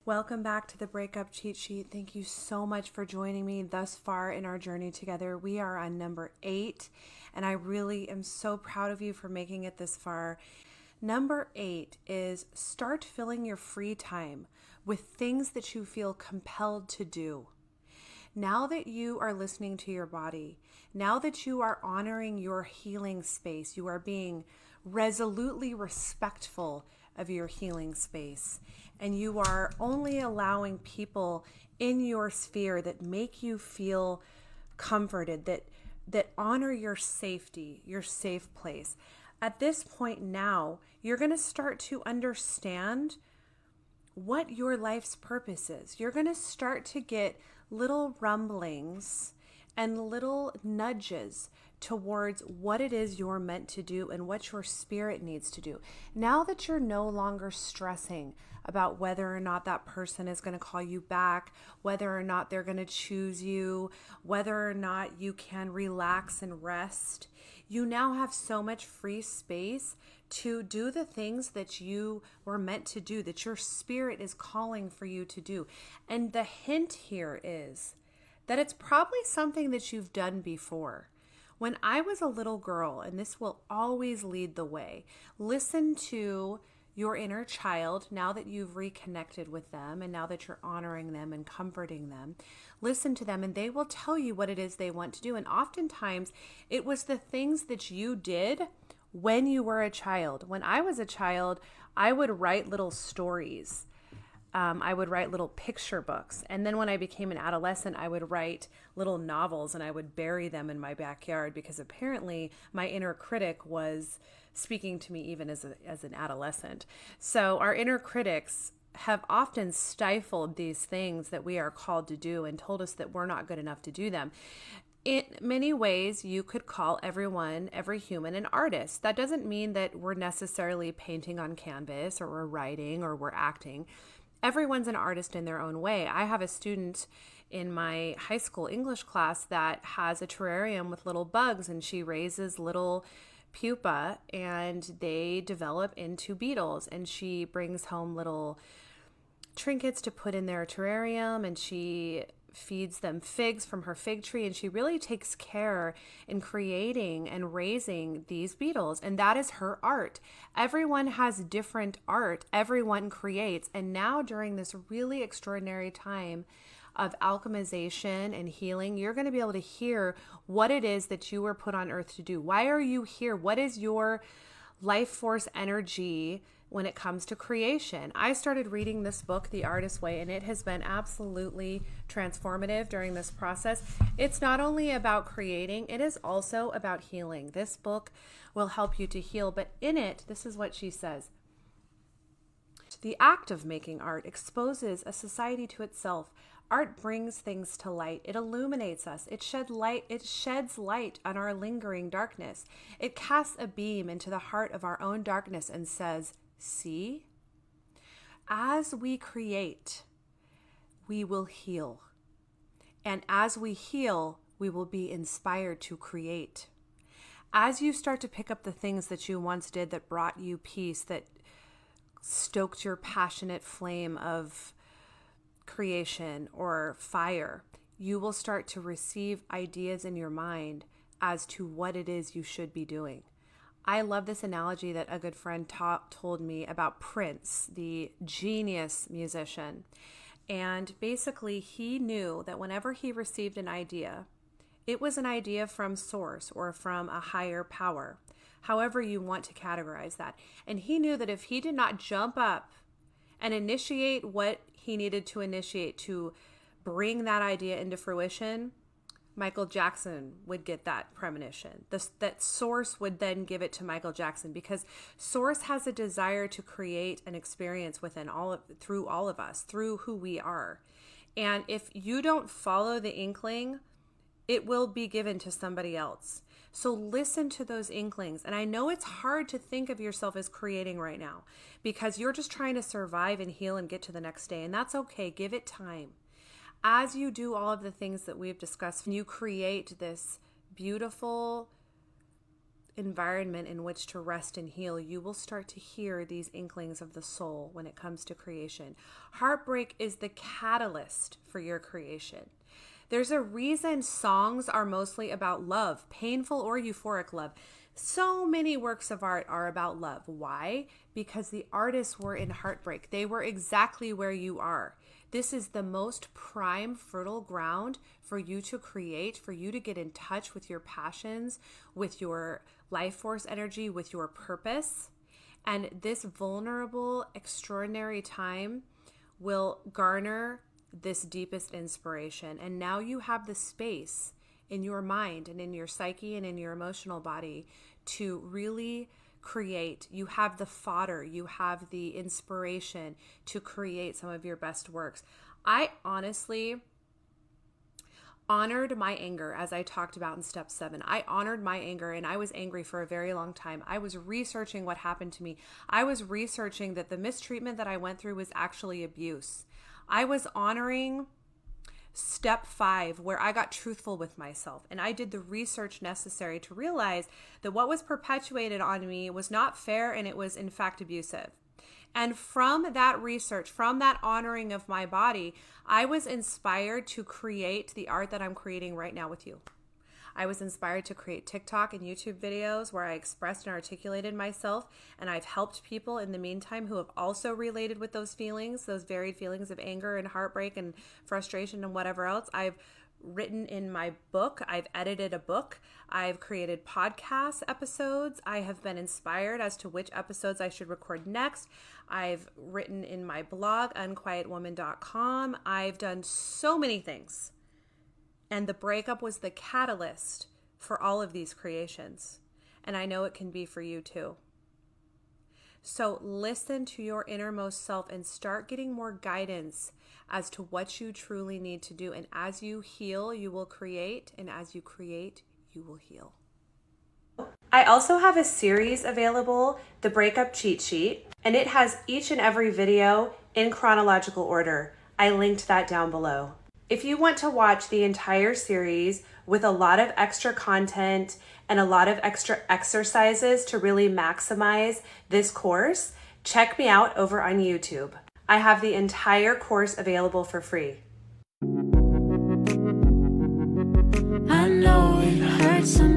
Welcome back to the Breakup Cheat Sheet. Thank you so much for joining me thus far in our journey together. We are on number 8, and I really am so proud of you for making it this far. Number 8 is start filling your free time with things that you feel compelled to do. Now that you are listening to your body, now that you are honoring your healing space, you are being resolutely respectful of your healing space, and you are only allowing people in your sphere that make you feel comforted, that honor your safety, your safe place. At this point now, you're going to start to understand what your life's purpose is. You're going to start to get little rumblings and little nudges towards what it is you're meant to do and what your spirit needs to do. Now that you're no longer stressing about whether or not that person is going to call you back, whether or not they're going to choose you, whether or not you can relax and rest, you now have so much free space to do the things that you were meant to do, that your spirit is calling for you to do. And the hint here is that it's probably something that you've done before. When I was a little girl, and this will always lead the way, listen to your inner child now that you've reconnected with them and now that you're honoring them and comforting them. Listen to them and they will tell you what it is they want to do. And oftentimes it was the things that you did when you were a child. When I was a child, I would write little stories. I would write little picture books. And then when I became an adolescent, I would write little novels and I would bury them in my backyard because apparently my inner critic was speaking to me even as an adolescent. So our inner critics have often stifled these things that we are called to do and told us that we're not good enough to do them. In many ways, you could call every human, an artist. That doesn't mean that we're necessarily painting on canvas or we're writing or we're acting. Everyone's an artist in their own way. I have a student in my high school English class that has a terrarium with little bugs, and she raises little pupa and they develop into beetles, and she brings home little trinkets to put in their terrarium, and she feeds them figs from her fig tree, and she really takes care in creating and raising these beetles, and that is her art. Everyone has different art, everyone creates, and now during this really extraordinary time of alchemization and healing, you're going to be able to hear what it is that you were put on earth to do. Why are you here? What is your life force energy when it comes to creation? I started reading this book, The Artist's Way, and it has been absolutely transformative during this process. It's not only about creating, it is also about healing. This book will help you to heal, but in it, this is what she says. The act of making art exposes a society to itself. Art brings things to light. It illuminates us. It sheds light on our lingering darkness. It casts a beam into the heart of our own darkness and says, see, as we create, we will heal. And as we heal, we will be inspired to create. As you start to pick up the things that you once did that brought you peace, that stoked your passionate flame of creation or fire, you will start to receive ideas in your mind as to what it is you should be doing. I love this analogy that a good friend told me about Prince, the genius musician. And basically, he knew that whenever he received an idea, it was an idea from source or from a higher power, however you want to categorize that. And he knew that if he did not jump up and initiate what he needed to initiate to bring that idea into fruition, Michael Jackson would get that premonition. That source would then give it to Michael Jackson, because source has a desire to create an experience through all of us, through who we are. And if you don't follow the inkling, it will be given to somebody else. So listen to those inklings. And I know it's hard to think of yourself as creating right now because you're just trying to survive and heal and get to the next day. And that's okay. Give it time. As you do all of the things that we've discussed, you create this beautiful environment in which to rest and heal, you will start to hear these inklings of the soul when it comes to creation. Heartbreak is the catalyst for your creation. There's a reason songs are mostly about love, painful or euphoric love. So many works of art are about love. Why? Because the artists were in heartbreak. They were exactly where you are. This is the most prime, fertile ground for you to create, for you to get in touch with your passions, with your life force energy, with your purpose. And this vulnerable, extraordinary time will garner this deepest inspiration. And now you have the space in your mind and in your psyche and in your emotional body to really create. You have the fodder, you have the inspiration to create some of your best works. I honestly honored my anger, as I talked about in step 7. I honored my anger, and I was angry for a very long time. I was researching what happened to me. I was researching that the mistreatment that I went through was actually abuse. I was honoring step 5, where I got truthful with myself, and I did the research necessary to realize that what was perpetuated on me was not fair, and it was in fact abusive. And from that research, from that honoring of my body, I was inspired to create the art that I'm creating right now with you. I was inspired to create TikTok and YouTube videos where I expressed and articulated myself, and I've helped people in the meantime who have also related with those feelings, those varied feelings of anger and heartbreak and frustration and whatever else. I've written in my book, I've edited a book, I've created podcast episodes, I have been inspired as to which episodes I should record next. I've written in my blog, unquietwoman.com. I've done so many things. And the breakup was the catalyst for all of these creations. And I know it can be for you too. So listen to your innermost self and start getting more guidance as to what you truly need to do. And as you heal, you will create. And as you create, you will heal. I also have a series available, the Breakup Cheat Sheet, and it has each and every video in chronological order. I linked that down below. If you want to watch the entire series with a lot of extra content and a lot of extra exercises to really maximize this course, check me out over on YouTube. I have the entire course available for free. I know it hurts sometimes.